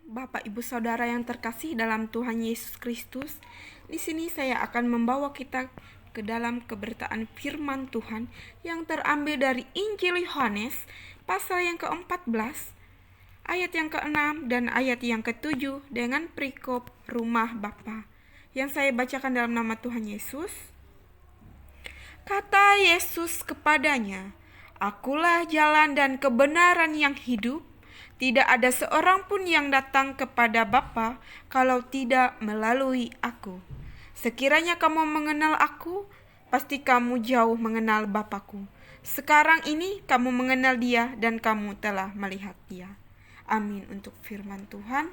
Bapak, Ibu, Saudara yang terkasih dalam Tuhan Yesus Kristus, di sini saya akan membawa kita ke dalam pemberitaan firman Tuhan yang terambil dari Injil Yohanes pasal yang ke-14, ayat yang ke-6 dan ayat yang ke-7 dengan perikop rumah Bapa. Yang saya bacakan dalam nama Tuhan Yesus. Kata Yesus kepadanya, "Akulah jalan dan kebenaran yang hidup. Tidak ada seorang pun yang datang kepada Bapa kalau tidak melalui aku. Sekiranya kamu mengenal aku, pasti kamu jauh mengenal Bapa-Ku. Sekarang ini kamu mengenal Dia dan kamu telah melihat Dia." Amin untuk firman Tuhan.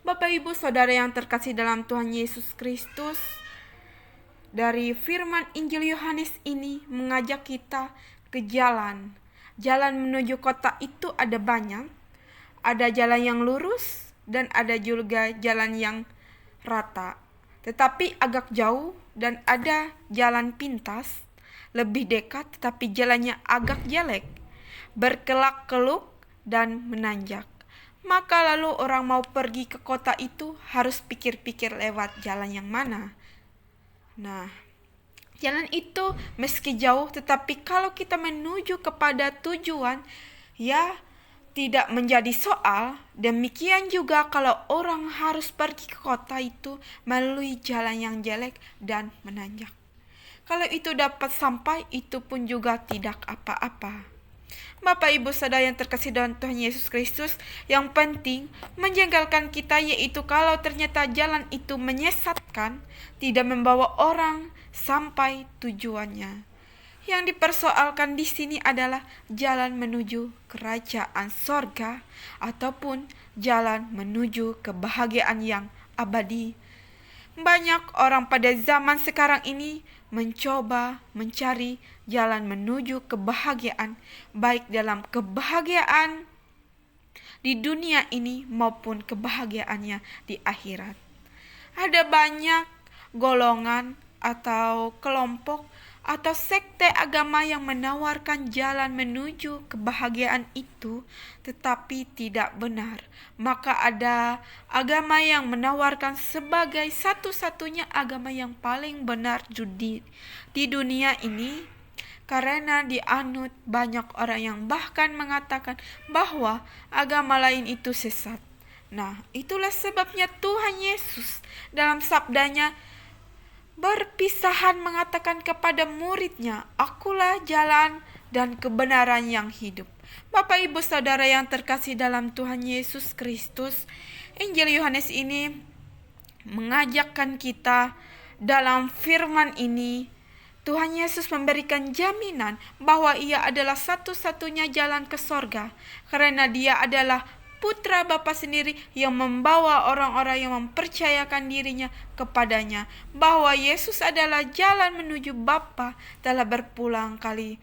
Bapak, Ibu, Saudara yang terkasih dalam Tuhan Yesus Kristus, dari firman Injil Yohanes ini mengajak kita ke jalan. Jalan menuju kota itu ada banyak. Ada jalan yang lurus dan ada juga jalan yang rata. Tetapi agak jauh dan ada jalan pintas, lebih dekat tetapi jalannya agak jelek, berkelak-keluk dan menanjak. Maka lalu orang mau pergi ke kota itu harus pikir-pikir lewat jalan yang mana. Nah, jalan itu meski jauh, tetapi kalau kita menuju kepada tujuan, ya tidak menjadi soal. Demikian juga kalau orang harus pergi ke kota itu melalui jalan yang jelek dan menanjak. Kalau itu dapat sampai, itu pun juga tidak apa-apa. Bapak, Ibu, Saudara yang terkasih dalam Tuhan Yesus Kristus, yang penting menjengkelkan kita yaitu kalau ternyata jalan itu menyesatkan, tidak membawa orang sampai tujuannya. Yang dipersoalkan di sini adalah jalan menuju kerajaan sorga ataupun jalan menuju kebahagiaan yang abadi. Banyak orang pada zaman sekarang ini mencoba mencari jalan menuju kebahagiaan, baik dalam kebahagiaan di dunia ini maupun kebahagiaannya di akhirat. Ada banyak golongan atau kelompok atau sekte agama yang menawarkan jalan menuju kebahagiaan itu, tetapi tidak benar. Maka ada agama yang menawarkan sebagai satu-satunya agama yang paling benar di dunia ini, karena dianut banyak orang yang bahkan mengatakan bahwa agama lain itu sesat. Nah, itulah sebabnya Tuhan Yesus dalam sabdanya berpisahan mengatakan kepada muridnya, "Akulah jalan dan kebenaran yang hidup." Bapak, Ibu, Saudara yang terkasih dalam Tuhan Yesus Kristus, Injil Yohanes ini mengajakkan kita dalam firman ini. Tuhan Yesus memberikan jaminan bahwa Ia adalah satu-satunya jalan ke sorga, karena Dia adalah Putra Bapa sendiri yang membawa orang-orang yang mempercayakan dirinya kepadanya, bahwa Yesus adalah jalan menuju Bapa. Telah berpulang kali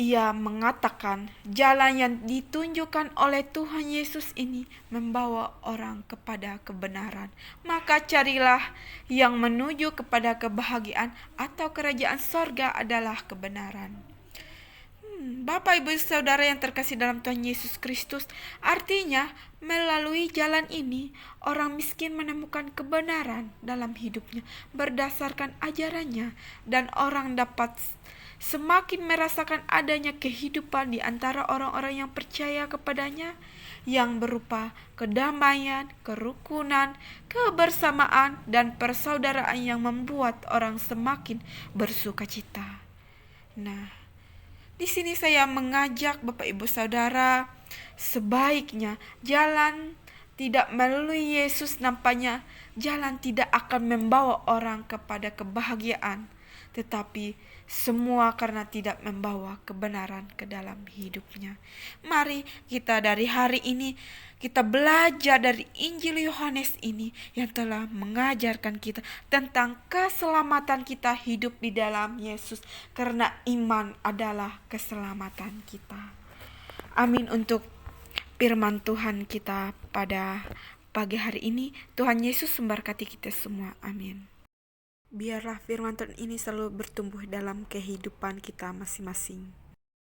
Ia mengatakan jalan yang ditunjukkan oleh Tuhan Yesus ini membawa orang kepada kebenaran. Maka carilah yang menuju kepada kebahagiaan atau kerajaan sorga adalah kebenaran. Bapak, Ibu, Saudara yang terkasih dalam Tuhan Yesus Kristus, artinya melalui jalan ini orang miskin menemukan kebenaran dalam hidupnya berdasarkan ajarannya, dan orang dapat semakin merasakan adanya kehidupan di antara orang-orang yang percaya kepadanya, yang berupa kedamaian, kerukunan, kebersamaan, dan persaudaraan yang membuat orang semakin bersukacita. Nah, di sini saya mengajak Bapak, Ibu, Saudara, sebaiknya jalan tidak melalui Yesus, nampaknya jalan tidak akan membawa orang kepada kebahagiaan, tetapi semua karena tidak membawa kebenaran ke dalam hidupnya. Mari kita dari hari ini kita belajar dari Injil Yohanes ini yang telah mengajarkan kita tentang keselamatan kita hidup di dalam Yesus, karena iman adalah keselamatan kita. Amin untuk firman Tuhan kita pada pagi hari ini. Tuhan Yesus memberkati kita semua. Amin. Biarlah firman Tuhan ini selalu bertumbuh dalam kehidupan kita masing-masing.